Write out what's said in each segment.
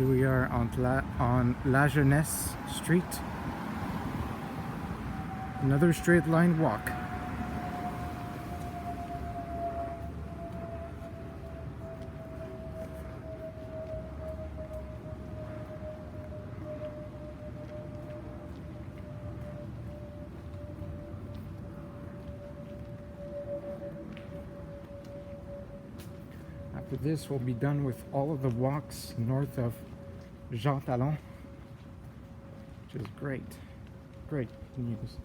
Here we are on La Jeunesse Street. Another straight line walk. After this, we'll be done with all of the walks north of Jean-Talon, which is great. Great news.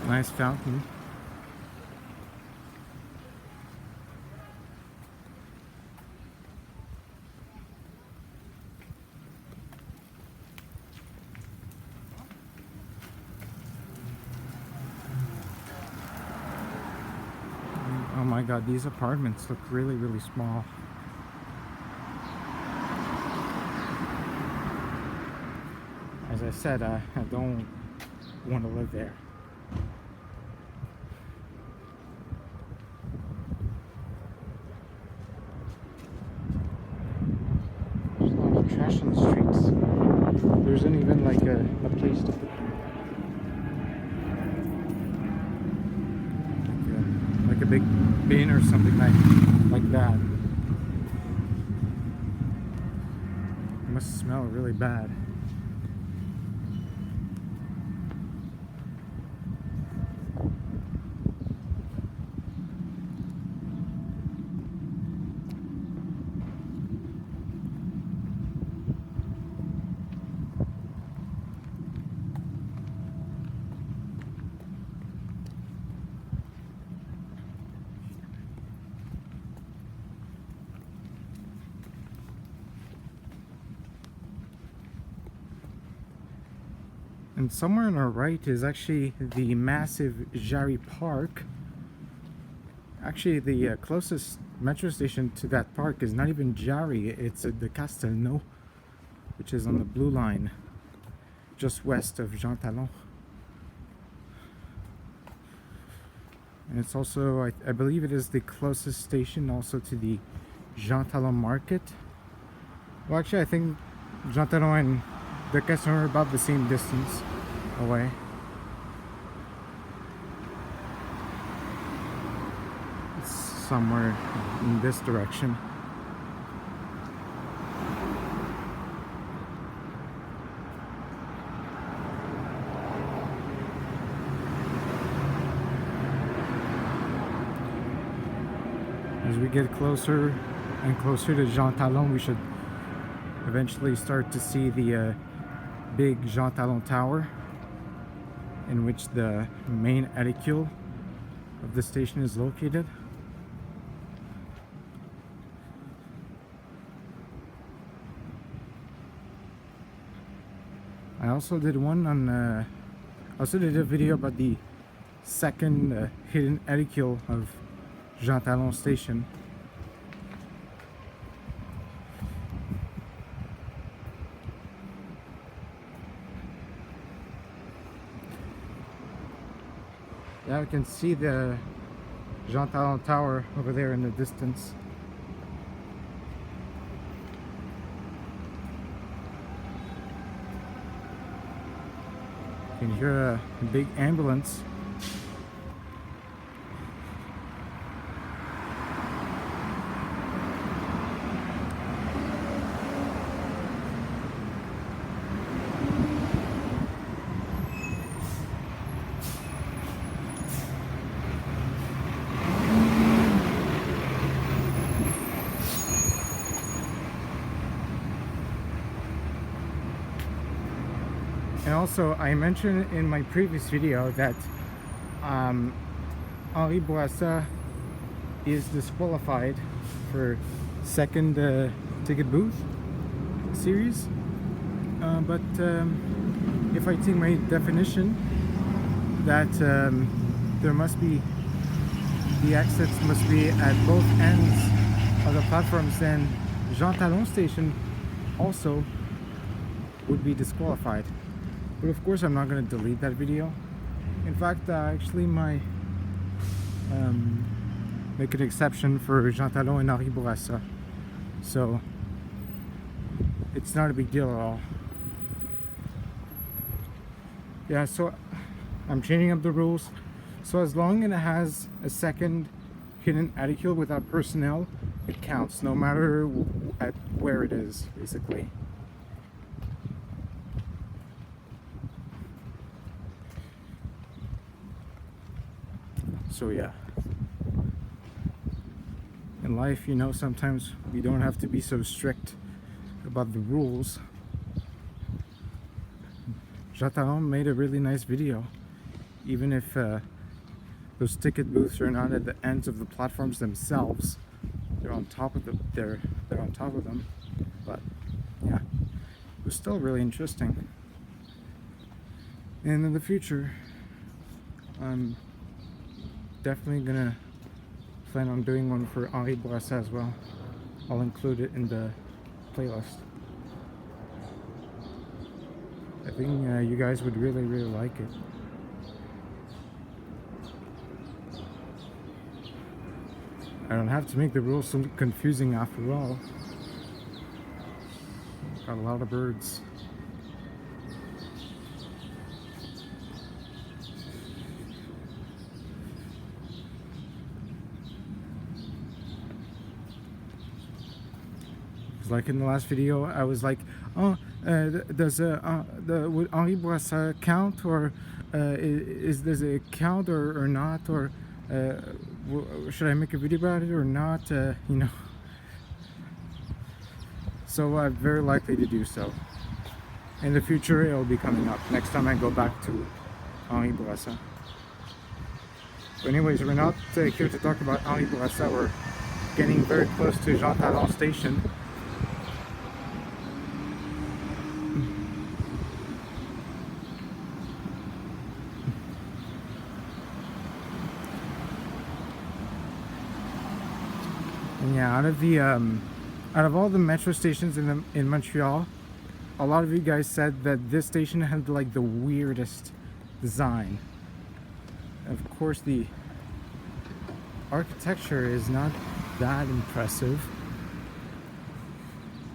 Nice fountain. Oh my god, these apartments look really, really small. As I said, I don't want to live there. Trash in the streets. There isn't even like a place to put like a big bin or something like that. It must smell really bad. And somewhere on our right is actually the massive Jarry Park. Actually, the closest metro station to that park is not even Jarry, it's the Castelnau, which is on the blue line, just west of Jean-Talon. And it's also, I believe it is the closest station also to the Jean-Talon market. Well, actually, I think Jean-Talon and the Castelnau are about the same distance away. It's somewhere in this direction. As we get closer and closer to Jean-Talon, we should eventually start to see the big Jean-Talon Tower, in which the main edicule of the station is located. I also did a video about the second hidden edicule of Jean-Talon station. Yeah, we can see the Jean-Talon Tower over there in the distance. You can hear a big ambulance. And also, I mentioned in my previous video that Henri Bourassa is disqualified for second ticket booth series. But if I take my definition, that there must be, the exits must be at both ends of the platforms, then Jean-Talon station also would be disqualified. But of course I'm not going to delete that video. In fact, actually my make an exception for Jean-Talon and Henri Bourassa, so it's not a big deal at all. Yeah, so I'm changing up the rules, so as long as it has a second hidden attitude without personnel, it counts, no matter at where it is, basically. So yeah, in life, you know, sometimes we don't have to be so strict about the rules. Jean-Talon made a really nice video, even if those ticket booths are not at the ends of the platforms themselves. They're on top of they're on top of them. But yeah, it was still really interesting. And in the future, I'm definitely gonna plan on doing one for Henri Bourassa as well. I'll include it in the playlist. I think you guys would really like it. I don't have to make the rules so confusing after all. Got a lot of birds. Like in the last video, I was like, oh, does would Henri Bourassa count, or does it count or not, or should I make a video about it or not? You know. So I'm very likely to do so. In the future, it will be coming up next time I go back to Henri Bourassa. But anyways, we're not here to talk about Henri Bourassa. We're getting very close to Jean-Talon station. Yeah, out of all the metro stations in Montreal, a lot of you guys said that this station had like the weirdest design. Of course, the architecture is not that impressive,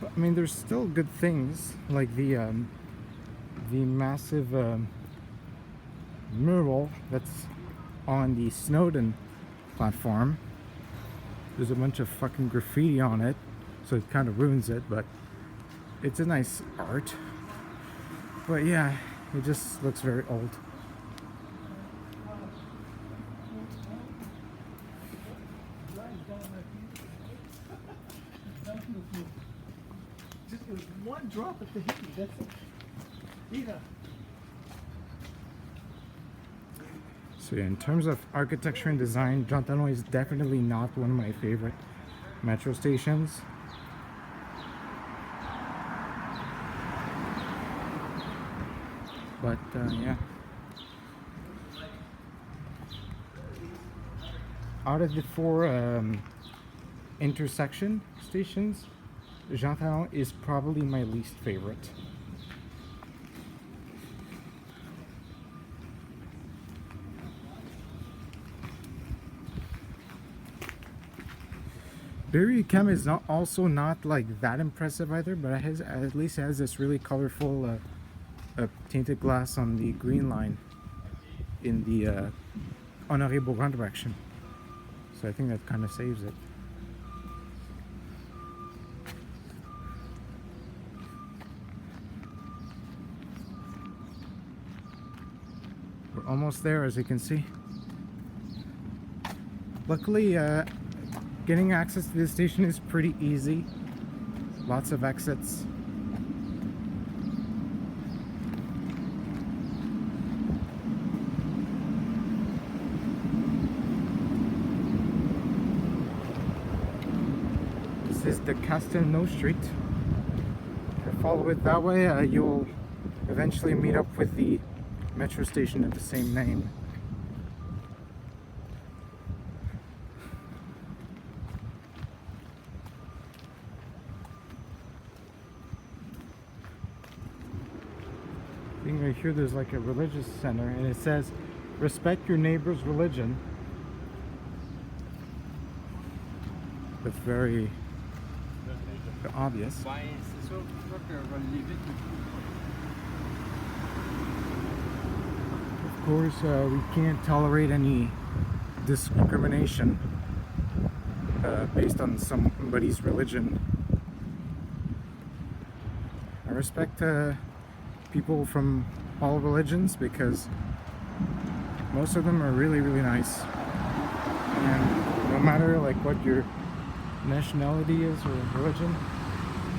but I mean, there's still good things like the massive mural that's on the Snowden platform. There's a bunch of fucking graffiti on it, so it kind of ruins it, but it's a nice art. But yeah, it just looks very old. Just one drop at the heat, that's it. Yeah. So yeah, in terms of architecture and design, Jean-Talon is definitely not one of my favorite metro stations. But yeah. Out of the four intersection stations, Jean-Talon is probably my least favorite. Berry-UQAM is also not like that impressive either, but it has, at least has this really colorful tinted glass on the green line in the Honoré Beaugrand direction. So I think that kind of saves it. We're almost there, as you can see. Luckily, getting access to this station is pretty easy. Lots of exits. the Castelnau Street. If you follow it that way, you'll eventually meet up with the metro station of the same name. Thing right here, there's like a religious center, and it says, "Respect your neighbor's religion." That's very obvious. Ouais, c'est sûr. Je crois que je vais le lever tout Of course, we can't tolerate any discrimination based on somebody's religion. I respect people from all religions because most of them are really, really nice. And no matter like what your nationality is or religion,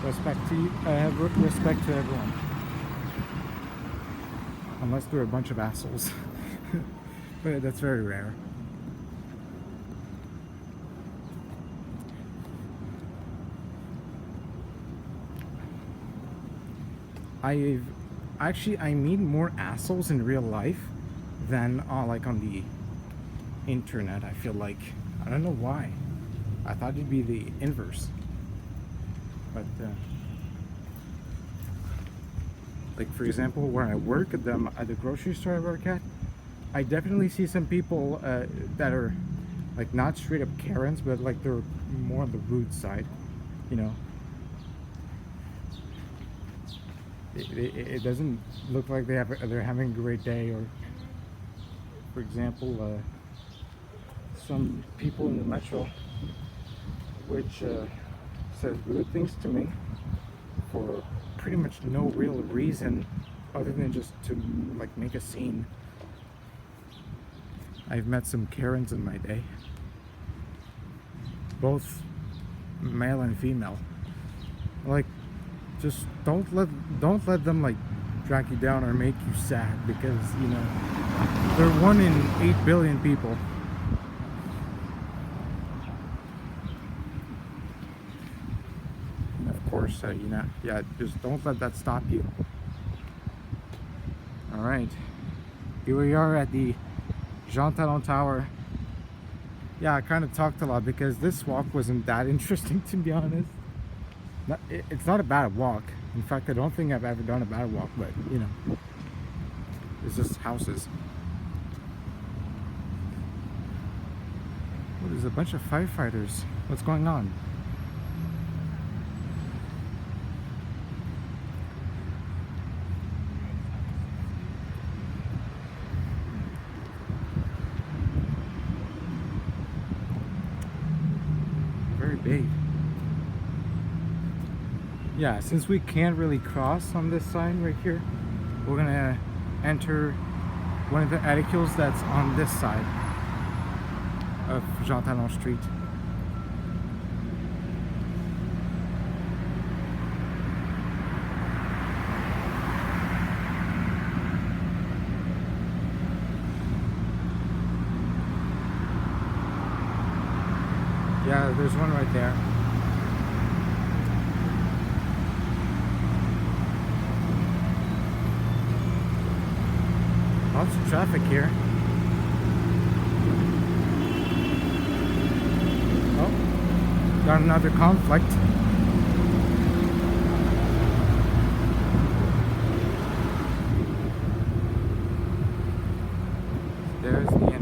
respect to you, I have respect to everyone. Unless they're a bunch of assholes. But that's very rare. I meet more assholes in real life than like on the internet. I feel like, I don't know why. I thought it'd be the inverse. But like for example, where I work at the grocery store I work at, I definitely see some people that are like not straight up Karens, but like they're more on the rude side, you know. It doesn't look like they're having a great day. Or for example, some people in the metro which said rude things to me for pretty much no real reason other than just to like make a scene. I've met some Karens in my day, both male and female. Like, just don't let them like drag you down or make you sad, because you know they're 1 in 8 billion people. And of course, you know, yeah, just don't let that stop you. All right, here we are at the Jean-Talon Tower. Yeah, I kind of talked a lot because this walk wasn't that interesting, to be honest. It's not a bad walk. In fact, I don't think I've ever done a bad walk, but you know, it's just houses. Oh, there's a bunch of firefighters. What's going on? Very big. Yeah, since we can't really cross on this side right here, we're gonna enter one of the edifices that's on this side of Jean-Talon Street. Yeah, there's one right there. Lots of traffic here. Oh, got another conflict. There's the